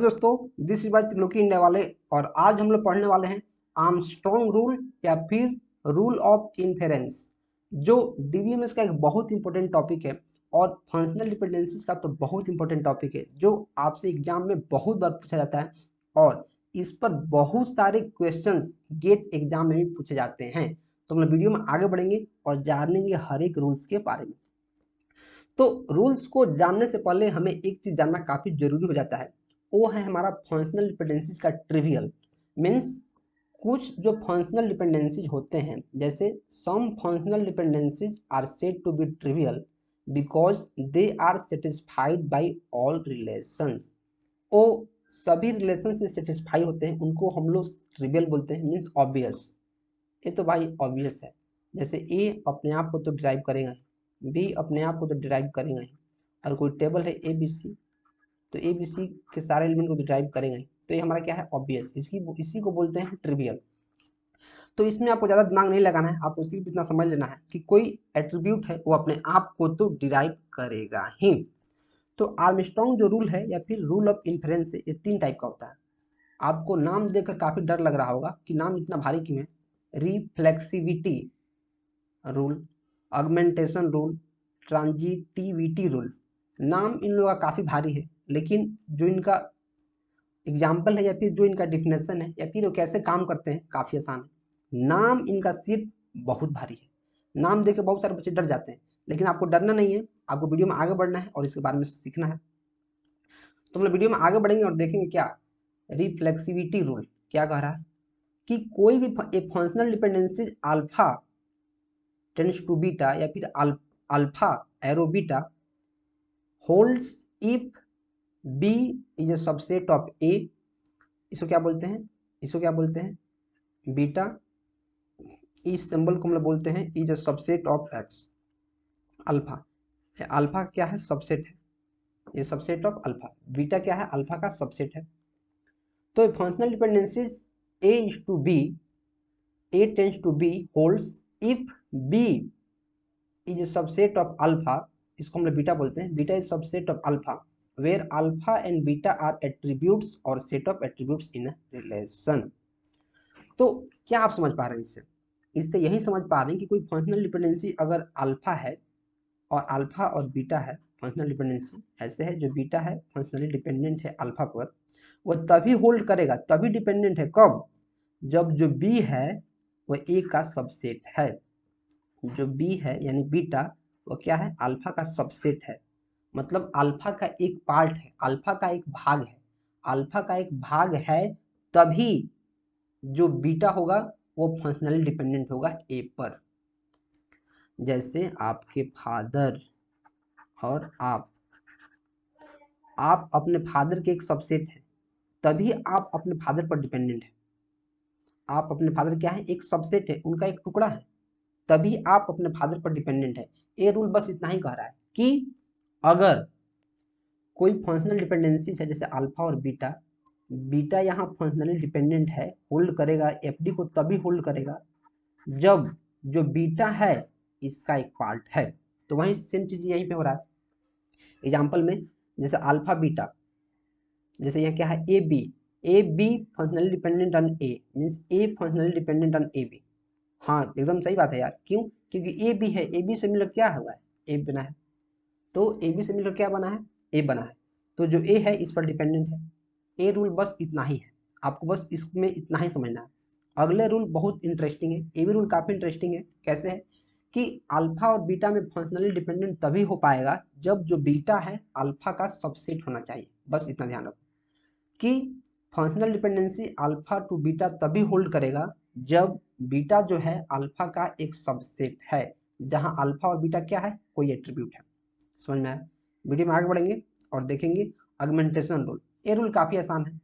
दोस्तों, this is by Triloki India वाले और आज हम लोग पढ़ने वाले हैं आर्मस्ट्रॉन्ग रूल या फिर रूल ऑफ इन्फेरेंस, जो डीबीएमएस का एक बहुत इंपॉर्टेंट टॉपिक है और फंक्शनल डिपेंडेंसीज का तो बहुत इंपॉर्टेंट टॉपिक है जो आपसे एग्जाम में बहुत बार पूछा जाता है और इस पर बहुत सारे क्वेश्चंस गेट एग्जाम में भी पूछे जाते हैं। तो हम लोग वीडियो में आगे बढ़ेंगे और जानेंगे हर एक रूल्स के बारे में। तो रूल्स को जानने से पहले हमें एक चीज जानना काफी जरूरी हो जाता है, वो है हमारा फंक्शनल डिपेंडेंसीज का ट्रिवियल। मीन्स कुछ जो फंक्शनल डिपेंडेंसीज होते हैं, जैसे some functional dependencies are said to be trivial because they are satisfied by all relations. वो सभी रिलेशन से सेटिस्फाई होते हैं, उनको हम लोग ट्रिवियल बोलते हैं। मीन्स ऑब्वियस, ये तो भाई ऑब्वियस है। जैसे ए अपने आप को तो डिराइव करेगा, बी अपने आप को तो डिराइव करेगा ही, और कोई टेबल है ए बी सी तो ए बी सी के सारे एलिमेंट को डिराइव करेगा ही। तो ये हमारा क्या है, ऑब्वियस। इसी को बोलते हैं ट्रिवियल। तो इसमें आपको ज़्यादा दिमाग नहीं लगाना है, आपको सिर्फ इतना समझ लेना है कि कोई एट्रीब्यूट है वो अपने आप को तो डिराइव करेगा ही। तो आर्मस्ट्रॉन्ग जो रूल है या फिर रूल ऑफ इन्फेरेंस है, ये 3 टाइप का होता है। आपको नाम देखकर काफ़ी डर लग रहा होगा कि नाम इतना भारी क्यों है। Reflexivity rule, augmentation rule, transitivity rule. नाम इन लोगों का काफ़ी भारी है, लेकिन जो इनका एग्जाम्पल है या फिर जो इनका डिफिनेशन है या फिर वो कैसे काम करते हैं काफ़ी आसान है। नाम इनका सिर्फ बहुत भारी है। नाम देके बहुत सारे बच्चे डर जाते हैं, लेकिन आपको डरना नहीं है, आपको वीडियो में आगे बढ़ना है और इसके बारे में सीखना है। तो हम लोग वीडियो में आगे बढ़ेंगे और देखेंगे क्या रिफ्लेक्सिविटी रूल क्या कह रहा है कि कोई भी एक functional dependency alpha tends to beta या फिर alpha arrow beta holds if B is a subset of A. इसको क्या बोलते हैं, इसको क्या बोलते हैं, बीटा। इस सिंबल को हम लोग बोलते हैं is a subset of x. Alpha, alpha क्या है, सबसेट है, ये सबसेट ऑफ अल्फा। बीटा क्या है, अल्फा का सबसेट है। तो functional dependencies A is to B, A tends to B holds if B is subset of alpha. इसको हम लोग बीटा बोलते हैं। Beta is subset of alpha where alpha and beta are attributes और set of attributes in a relation. तो क्या आप समझ पा रहे हैं इससे? इससे यही समझ पा रहे हैं कि कोई फंक्शनल डिपेंडेंसी अगर अल्फा है और अल्फा और बीटा है, फंक्शनल डिपेंडेंसी ऐसे है जो बीटा है फंक्शनली डिपेंडेंट है अल्फा पर, वो तभी होल्ड करेगा, तभी डिपेंडेंट है कब, जब जो बी है वो ए का सबसेट है। जो बी है यानी बीटा वो क्या है, अल्फा का सबसेट है। मतलब अल्फा का एक पार्ट है, अल्फा का एक भाग है, अल्फा का एक भाग है, तभी जो बीटा होगा वो फंक्शनली डिपेंडेंट होगा ए पर। जैसे आपके फादर और आप अपने फादर के एक सबसेट हैं, तभी आप अपने फादर पर डिपेंडेंट है। आप अपने फादर क्या है, एक सबसेट है, उनका एक टुकड़ा है, तभी आप अपने फादर पर डिपेंडेंट है। ये रूल बस इतना ही कह रहा है कि अगर कोई फंक्शनल डिपेंडेंसी है जैसे अल्फा और बीटा, बीटा यहाँ फंक्शनली डिपेंडेंट है, होल्ड करेगा एफडी को तभी होल्ड करेगा जब जो बीटा है इसका एक पार्ट है। तो वही सेम चीज यहीं पे हो रहा है। एग्जाम्पल में जैसे अल्फा बीटा, जैसे यहाँ क्या है A B functionally dependent on A, means A functionally dependent on A B. हाँ एकदम सही बात है यार, क्यों? क्योंकि ए बी है, ए बी से मिलकर क्या हुआ है, ए बना है। तो ए बी से मिलकर क्या बना है, ए बना है। तो जो ए है इस पर डिपेंडेंट है। ए रूल बस इतना ही है, आपको बस इसमें इतना ही समझना है। अगले रूल बहुत इंटरेस्टिंग है, ए भी रूल काफ़ी इंटरेस्टिंग है। कैसे है कि अल्फा और बीटा में फंक्शनली डिपेंडेंट तभी हो पाएगा जब जो बीटा है अल्फा का सबसेट होना चाहिए। बस इतना ध्यान रखो कि functional dependency alpha two beta तभी होल्ड करेगा जब बीटा जो है अल्फा का एक सबसेट है, जहां अल्फा और बीटा क्या है, कोई एट्रीब्यूट है। समझ में आया? वीडियो में आगे बढ़ेंगे और देखेंगे ऑगमेंटेशन रूल। ये रूल काफ़ी आसान है,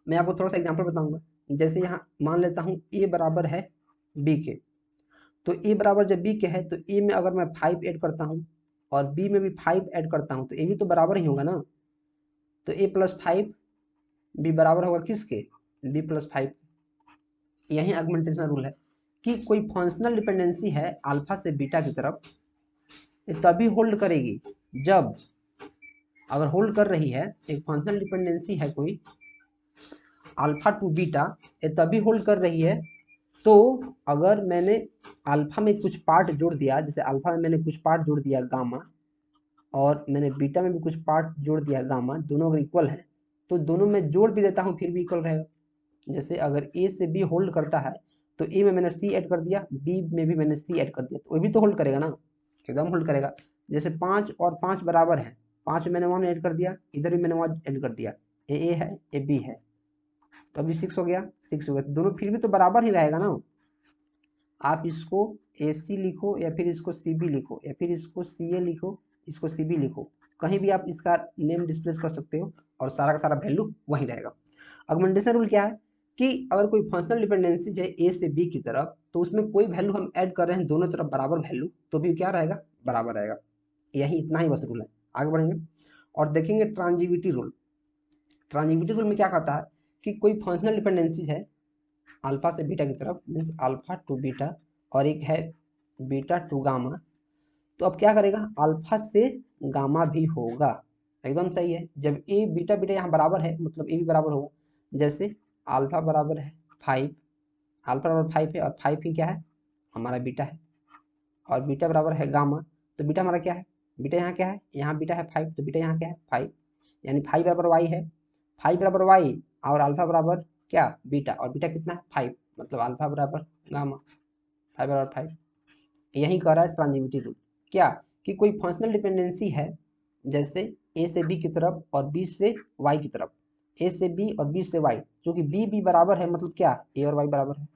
मैं आपको थोड़ा सा एग्जांपल बताऊंगा। जैसे यहाँ मान लेता हूँ ए बराबर है बी के, तो ए बराबर जब बी के है तो ए में अगर मैं 5 ऐड करता हूँ और बी में भी 5 ऐड करता हूँ तो ए भी तो बराबर ही होगा ना। तो ए प्लस 5 बी बराबर होगा किसके, बी प्लस 5। यही ऑगमेंटेशन रूल है कि कोई फंक्शनल डिपेंडेंसी है अल्फा से बीटा की तरफ, तभी होल्ड करेगी जब अगर होल्ड कर रही है, एक फंक्शनल डिपेंडेंसी है कोई अल्फा टू बीटा, ये तभी होल्ड कर रही है तो अगर मैंने अल्फा में कुछ पार्ट जोड़ दिया, जैसे अल्फा में मैंने कुछ पार्ट जोड़ दिया गामा, और मैंने बीटा में भी कुछ पार्ट जोड़ दिया गामा, दोनों अगर इक्वल है तो दोनों में जोड़ भी देता हूँ फिर भी इक्वल रहेगा। जैसे अगर ए से बी होल्ड करता है तो ए में मैंने सी ऐड कर दिया, बी में भी मैंने सी ऐड कर दिया, तो वो भी तो होल्ड करेगा ना, एकदम होल्ड करेगा। जैसे 5 और 5 बराबर है, 5 में मैंने 1 ऐड कर दिया, इधर भी मैंने 1 ऐड कर दिया, ए है ए बी है, तो अभी 6 हो गया, 6 हो गया, तो दोनों फिर भी तो बराबर ही रहेगा ना। आप इसको ए सी लिखो या फिर इसको सी बी लिखो या फिर इसको सी ए लिखो, इसको सी बी लिखो, कहीं भी आप इसका नेम डिस्प्लेस कर सकते हो और सारा का सारा वैल्यू वही रहेगा। अगमेंटेशन रूल क्या है कि अगर कोई फंक्शनल डिपेंडेंसी है ए से बी की तरफ, तो उसमें कोई वैल्यू हम ऐड कर रहे हैं दोनों तरफ बराबर वैल्यू, तो भी क्या रहेगा, बराबर रहेगा। यही इतना ही बस रूल है। आगे बढ़ेंगे और देखेंगे ट्रांजिविटी रूल। ट्रांजिविटी रूल में क्या कहता है कि कोई फंक्शनल डिपेंडेंसी है अल्फा से बीटा की तरफ, मीन्स अल्फा टू बीटा, और एक है बीटा टू गामा, तो अब क्या करेगा, अल्फा से गामा भी होगा। एकदम सही है, जब ए बीटा बीटा यहाँ बराबर है मतलब ए भी बराबर होगा। जैसे अल्फा बराबर है 5, अल्फा बराबर 5 है और 5 ही क्या है, हमारा बीटा है, और बीटा बराबर है गामा, तो बीटा हमारा क्या है, बीटा यहाँ क्या है, यहाँ बीटा है 5, तो बीटा यहाँ क्या है 5, यानी 5 बराबर वाई है, 5 बराबर वाई और अल्फा बराबर क्या, बीटा, और बीटा कितना है 5, मतलब अल्फा बराबर गामा, 5 बराबर 5। यही कह रहा है ट्रांजिविटी रूल, क्या कि कोई फंक्शनल डिपेंडेंसी है, जैसे ए से बी की तरफ और बी से वाई की तरफ, ए से बी और बी से वाई, जो कि बी बी बराबर है, मतलब क्या ए और वाई बराबर है,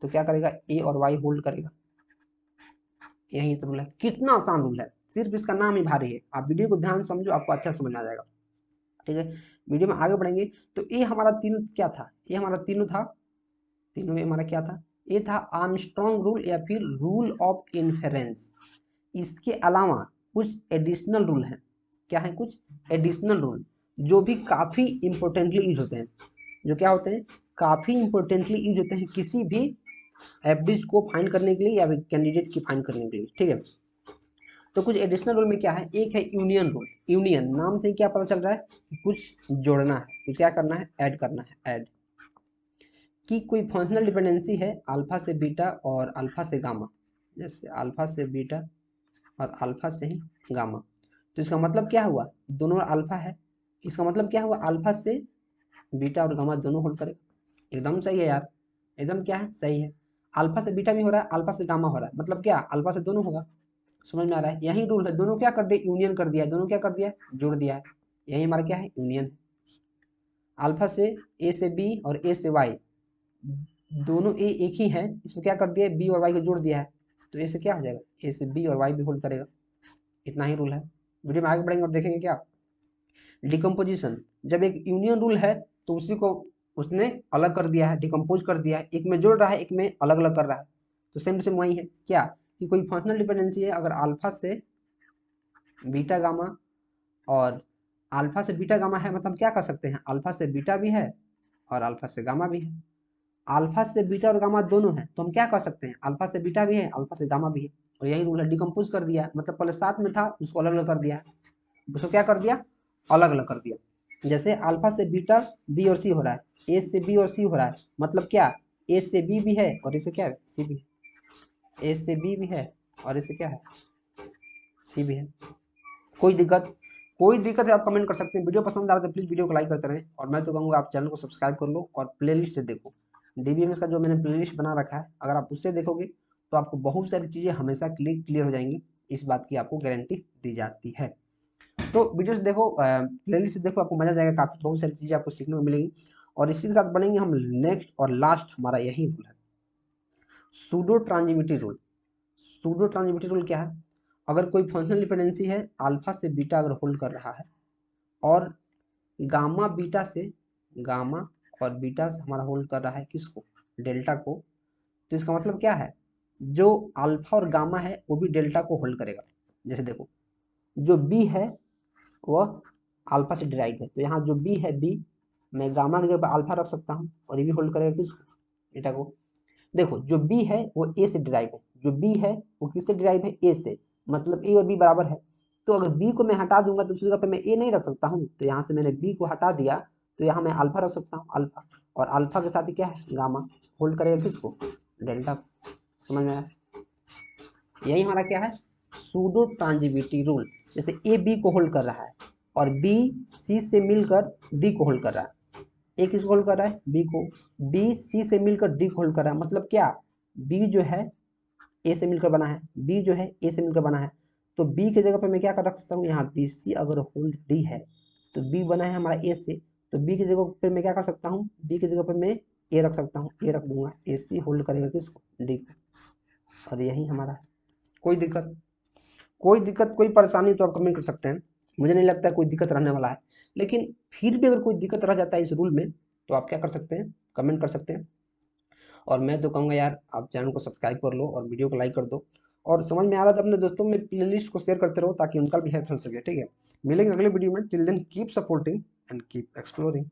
तो क्या करेगा, ए और वाई होल्ड करेगा। यही तो रूल है, कितना आसान रूल है, सिर्फ इसका नाम ही भारी है। आप वीडियो को ध्यान समझो, आपको अच्छा समझ में आ जाएगा। ठीक है, वीडियो में आगे बढ़ेंगे। तो ये हमारा तीन क्या था, ये हमारा तीनों था, तीनों में हमारा क्या था, ये था आर्मस्ट्रॉन्ग रूल या फिर रूल ऑफ इन्फेरेंस। इसके अलावा कुछ एडिशनल रूल हैं, क्या है, कुछ एडिशनल रूल जो भी काफ़ी इंपॉर्टेंटली यूज होते हैं, जो क्या होते हैं, काफ़ी इंपॉर्टेंटली यूज होते हैं किसी भी एवरेज को फाइंड करने के लिए या फिर कैंडिडेट की फाइंड करने के लिए। ठीक है, तो कुछ एडिशनल रूल में क्या है, एक है यूनियन रूल। यूनियन नाम से क्या पता चल रहा है कि कुछ जोड़ना है, कुछ क्या करना है, ऐड करना है, ऐड। कि कोई फंक्शनल डिपेंडेंसी है अल्फा से बीटा और अल्फा से गामा, जैसे अल्फा से बीटा और अल्फा से ही गामा, तो इसका मतलब क्या हुआ, दोनों अल्फा है, इसका मतलब क्या हुआ, अल्फा से बीटा और गामा दोनों होल्ड करेगा। एकदम सही है यार, एकदम क्या है, सही है। अल्फा से बीटा भी हो रहा है, अल्फा से गामा हो रहा है, मतलब क्या, अल्फा से दोनों होगा। समझ में आ रहा है, यही रूल है, दोनों क्या कर दिया, यूनियन कर दिया है, दोनों क्या कर दिया है, जोड़ दिया है। यही हमारा क्या है, यूनियन है। अल्फा से ए से बी और ए से वाई, दोनों ए एक ही है, इसमें क्या कर दिया है, बी और वाई को जोड़ दिया है, तो ए से क्या हो जाएगा, ए से बी और वाई भी होल्ड करेगा। इतना ही रूल है। वीडियो में आगे बढ़ेंगे और देखेंगे क्या, डिकम्पोजिशन। जब एक यूनियन रूल है तो उसी को उसने अलग कर दिया है, डिकम्पोज कर दिया है, एक में जोड़ रहा है एक में अलग अलग कर रहा है, तो सेम टू सेम वही है। क्या कि कोई फंक्शनल डिपेंडेंसी है, अगर अल्फा से बीटा गामा और अल्फा से बीटा गामा है, मतलब क्या कर सकते हैं, अल्फा से बीटा भी है और अल्फा से गामा भी है। अल्फा से बीटा और गामा दोनों है, तो हम क्या कर सकते हैं, अल्फा से बीटा भी है अल्फा से गामा भी है, और यही रूल है, डिकम्पोज कर दिया, मतलब पहले साथ में था उसको अलग अलग कर दिया, उसको क्या कर दिया, अलग अलग कर दिया। जैसे अल्फा से बीटा बी और सी हो रहा है, ए से बी और सी हो रहा है, मतलब क्या, ए से बी भी है और इसे क्या है, सी भी है, ए से बी भी है और इसे क्या है, सी भी है। कोई दिक्कत, कोई दिक्कत है आप कमेंट कर सकते हैं। वीडियो पसंद आ रहा है तो प्लीज़ वीडियो को लाइक करते रहें, और मैं तो कहूँगा आप चैनल को सब्सक्राइब कर लो और प्लेलिस्ट से देखो। डीबीएमएस का जो मैंने प्लेलिस्ट बना रखा है, अगर आप उससे देखोगे तो आपको बहुत सारी चीज़ें हमेशा क्लियर हो जाएंगी, इस बात की आपको गारंटी दी जाती है। तो वीडियो से देखो, प्लेलिस्ट से देखो, आपको मजा आ जाएगा, काफ़ी बहुत सारी चीज़ें आपको सीखने को मिलेंगी। और इसी के साथ बढ़ेंगे हम नेक्स्ट और लास्ट, हमारा यही रूल है, pseudo transitivity rule. Pseudo transitivity rule क्या है, अगर कोई फंक्शनल डिपेंडेंसी है अल्फा से बीटा अगर होल्ड कर रहा है, और गामा बीटा से, गामा और बीटा से हमारा होल्ड कर रहा है किसको, डेल्टा को, तो इसका मतलब क्या है, जो अल्फा और गामा है वो भी डेल्टा को होल्ड करेगा। जैसे देखो, जो बी है वह अल्फा से डिराइव है, तो यहाँ जो बी है, बी मैं गामा की जगह अल्फा रख सकता हूँ, और ये भी होल्ड करेगा किसको, बीटा को। देखो जो बी है वो ए से डिराइव है, जो बी है वो किससे डिराइव है, ए से, मतलब ए और बी बराबर है, तो अगर बी को मैं हटा दूंगा तो दूसरी जगह पे मैं ए नहीं रख सकता हूँ, तो यहाँ से मैंने बी को हटा दिया तो यहाँ मैं अल्फा रख सकता हूँ, अल्फा, और अल्फा के साथ ही क्या है, गामा, होल्ड करेगा किसको, डेल्टा। समझ में आया? यही हमारा क्या है, सूडो ट्रांजिटिविटी रूल। जैसे ए बी को होल्ड कर रहा है और बी सी से मिलकर डी को होल्ड कर रहा है, ए किसको होल्ड कर रहा है, बी को, बी सी से मिलकर डी को होल्ड कर रहा है, मतलब क्या, बी जो है ए से मिलकर बना है, बी जो है ए से मिलकर बना है, तो बी की जगह पर मैं क्या कर रख सकता हूँ, यहाँ बी सी अगर होल्ड डी है तो बी बना है हमारा ए से, तो बी की जगह पर मैं क्या कर सकता हूँ, बी की जगह पर मैं ए रख सकता हूँ, ए रख दूंगा, ए सी होल्ड करेगा किसको, डी को, और यही हमारा है। कोई दिक्कत, कोई दिक्कत, कोई परेशानी तो आप कमेंट कर सकते हैं, मुझे नहीं लगता है कोई दिक्कत रहने वाला है, लेकिन फिर भी अगर कोई दिक्कत रह जाता है इस रूल में तो आप क्या कर सकते हैं, कमेंट कर सकते हैं। और मैं तो कहूँगा यार आप चैनल को सब्सक्राइब कर लो और वीडियो को लाइक कर दो, और समझ में आ रहा था अपने दोस्तों में प्लेलिस्ट को शेयर करते रहो ताकि उनका भी हेल्प हो सके। ठीक है, मिलेंगे अगले वीडियो में, till then keep supporting and keep exploring.